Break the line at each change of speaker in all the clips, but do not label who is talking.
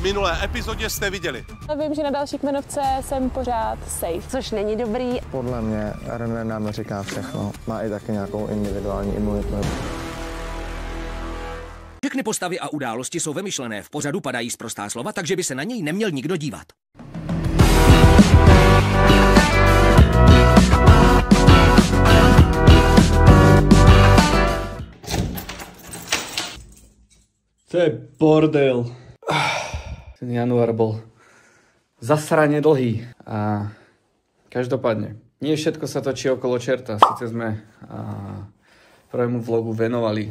v minulé epizodě jste viděli.
Vím, že na další kmenovce jsem pořád safe.
Což není dobrý.
Podle mě René nám říká všechno. Má i taky nějakou individuální imunitu.
Všechny postavy a události jsou vymyšlené. V pořadu padají sprostá slova, takže by se na něj neměl nikdo dívat.
To je bordel. Ten január bol zasrane dlhý. A každopádne, nie všetko sa točí okolo čerta. Sice sme prvému vlogu venovali,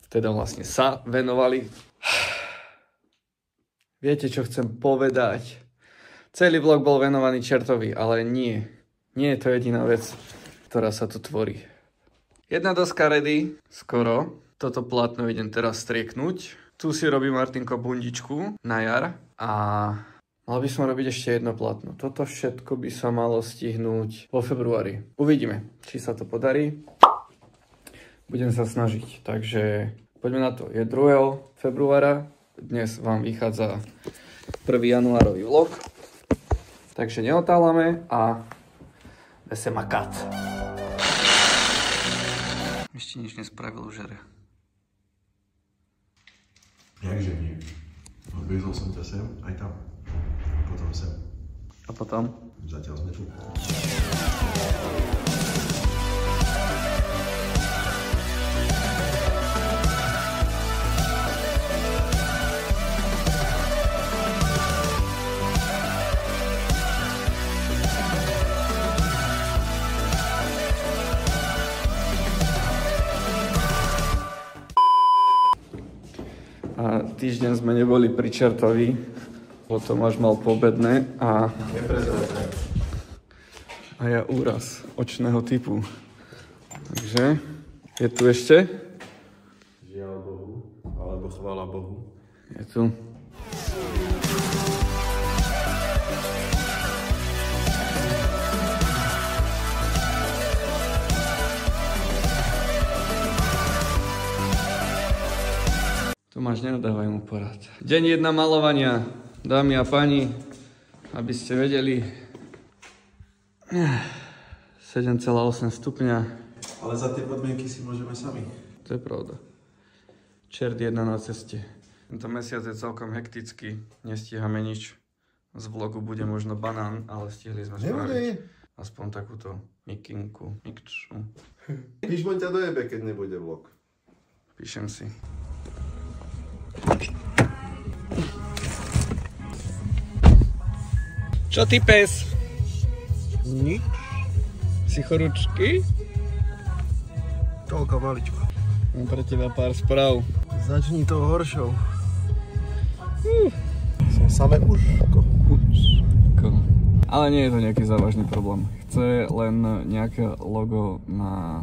teda vlastne sa venovali. Viete, čo chcem povedať? Celý vlog bol venovaný čertovi, ale nie. Nie je to jediná vec, ktorá sa tu tvorí. Jedna doska ready, skoro. Toto plátno idem teraz strieknúť. Tu si robí Martinko bundičku na jar a mal by som robiť ešte jedno plátno. Toto všetko by sa malo stihnúť vo februári. Uvidíme, či sa to podarí. Budem sa snažiť, takže poďme na to. Je 2. februára, dnes vám vychádza 1. januárový vlog, takže neotálame a se makať. Ešte nič nespravil žere.
Jakže nie? Odviezol som ťa sem, aj tam. A potom sem.
A potom?
Zatiaľ sme tu.
A týždeň sme neboli pri čertovi, potom až mal pobedné a ja úraz očného typu. Takže je tu ešte?
Žiaľ Bohu, alebo chvála Bohu.
Je tu. Tomáš, nenadávaj mu porad. Deň 1 malovania, dámy a páni, aby ste vedeli. 7,8 stupňa.
Ale za tie podmienky si môžeme sami.
To je pravda. Čert 1 na ceste. Tento mesiac je celkom hektický, nestíhame nič. Z vlogu bude možno banán, ale stihli sme spraviť aspoň takúto mikinku, mikču.
Píšmoň ťa dojebe, keď nebude vlog.
Píšem si. Čo ty, pes?
Nič.
Si chorúčky?
Toľko maličko.
Mám pre teba pár správ.
Začni tou horšou. Som samé uško.
Ale nie je to nejaký závažný problém. Chce len nejaké logo na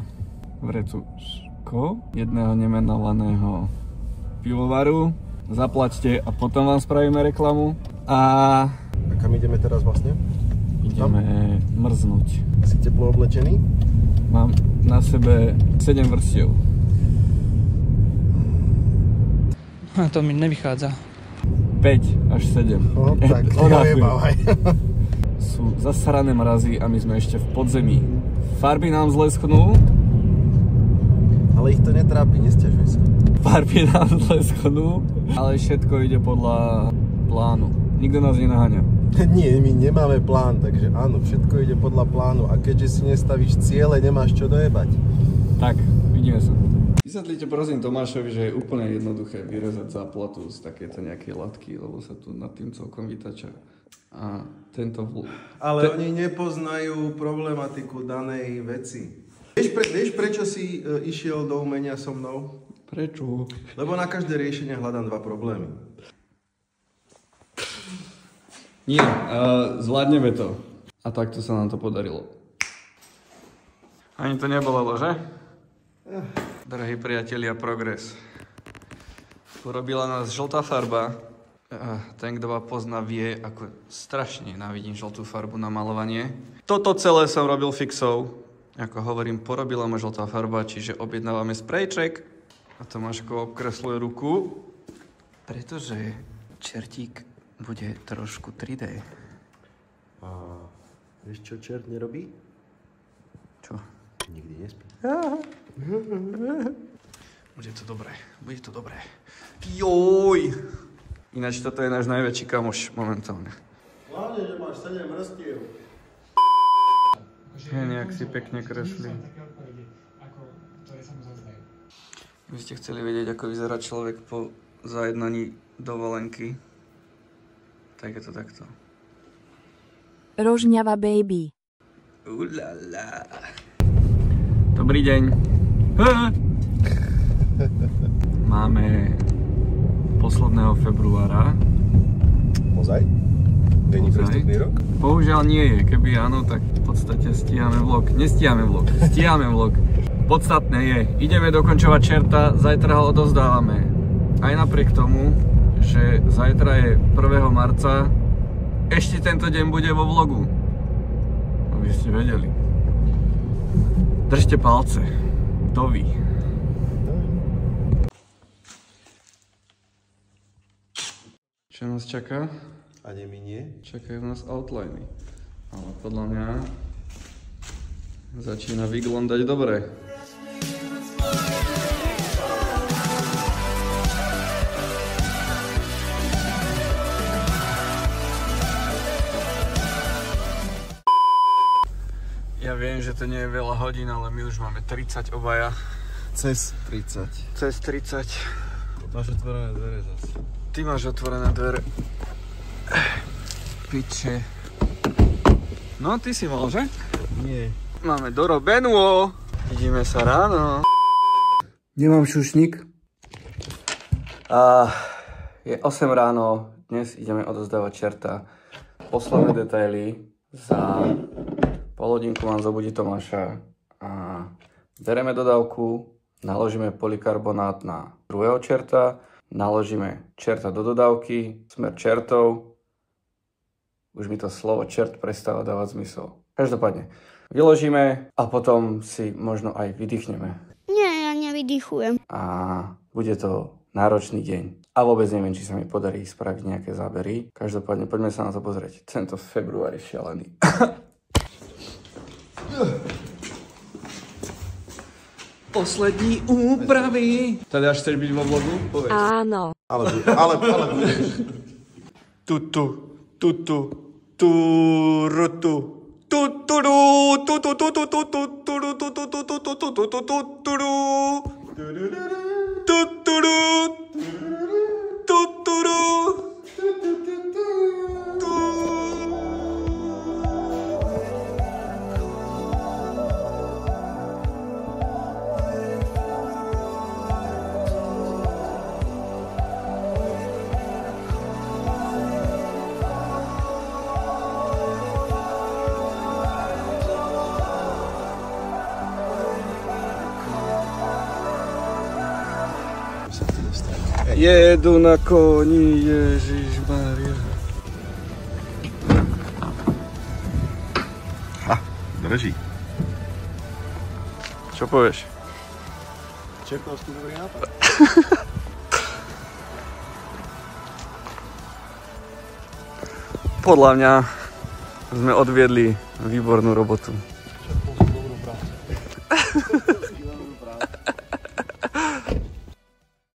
vrecuško jedného nemenovaného pivovaru. Zaplaťte a potom vám spravíme reklamu. A
kam ideme teraz vlastne?
ideme mrznúť.
Si teplo oblečený?
Mám na sebe 7 vrstiev.
A to mi nevychádza.
5 až 7.
No, tak neojebávaj.
Sú zasrané mrazy a my sme ešte v podzemí. Farby nám zle schnú.
Ale ich to netrápi, nesťažuj sa.
Farby nám zle schnú, ale všetko ide podľa plánu. Nikto nás nenaháňa.
Nie, my nemáme plán, takže áno, všetko ide podľa plánu a keďže si nestavíš ciele, nemáš čo dojebať.
Tak, vidíme sa. Vysvetlite prosím Tomášovi, že je úplne jednoduché vyrezať záplatu z takéto nejakej latky, lebo sa tu nad tým celkom vytača. A tento
Ale oni nepoznajú problematiku danej veci. Vieš, prečo si išiel do umenia so mnou?
Prečo?
Lebo na každé riešenie hľadám 2 problémy.
Nie, zvládneme to. A takto sa nám to podarilo. Ani to nebolelo, že? Drahí priatelia, progres. Porobila nás žltá farba. Ten, kto ma pozná, vie, ako strašne nenávidím žltú farbu na malovanie. Toto celé som robil fixou. Ako hovorím, porobila ma žltá farba, čiže objednávame sprejček. A Tomáško obkresluje ruku, pretože čertík bude trošku 3D.
A vieš čo čert nerobí?
Čo?
Nikdy nespí.
Bude to dobré, bude to dobré. Joj! Ináč toto je náš najväčší kamoš momentálne.
Hlavne, že máš 7 vrstiev.
Nejak si pekne kreslí. Vy ste chceli vedieť, ako vyzerá človek po zajednaní dovolenky. Tak je to takto.
Rožňava baby.
Ulala. Dobrý deň. Máme posledného februára.
Ozaj? Není prestupný rok?
Bohužiaľ nie je. Keby áno, tak v podstate stíhame vlog. Nestíhame vlog. Stíhame vlog. Podstatné je, ideme dokončovať čerta, zajtra ho odovzdávame. Aj napriek tomu, že zajtra je 1. marca, ešte tento deň bude vo vlogu. Aby ste vedeli. Držte palce. To ví. Čo nás čaká?
Ani mi nie.
Čakajú nás outliny. Ale podľa mňa začína vyglądať dobre. Ja viem, že to nie je veľa hodín, ale my už máme 30 obaja.
Cez 30.
Cez 30.
Máš otvorené dvere zase.
Ty máš otvorené dvere. Piče. No, ty si mal, že?
Nie.
Máme dorobenú. Vidíme sa ráno. Nemám šušník. Je 8 ráno. Dnes ideme odozdávať čerta. Posledné detaily. Za pol hodinku mám zobudiť Tomáša. A bereme dodávku. Naložíme polikarbonát na druhého čerta. Naložíme čerta do dodávky. Smer čertov. Už mi to slovo čert prestáva dávať zmysel. Každopádne, vyložíme a potom si možno aj vydýchneme.
Nie, ja nevydychujem.
A bude to náročný deň. A vôbec neviem, či sa mi podarí spraviť nejaké zábery. Každopádne, poďme sa na to pozrieť. Tento február je šialený. Poslední úpravy. Tady až chceš byť vo vlogu? Povedz.
Áno.
Ale budeš.
Tutu. Turutu. Tuturu. Jedu na koni, Ježišmária.
Drží.
Čo povieš?
Čertovský dobrý nápad.
Podľa mňa sme odviedli výbornú robotu.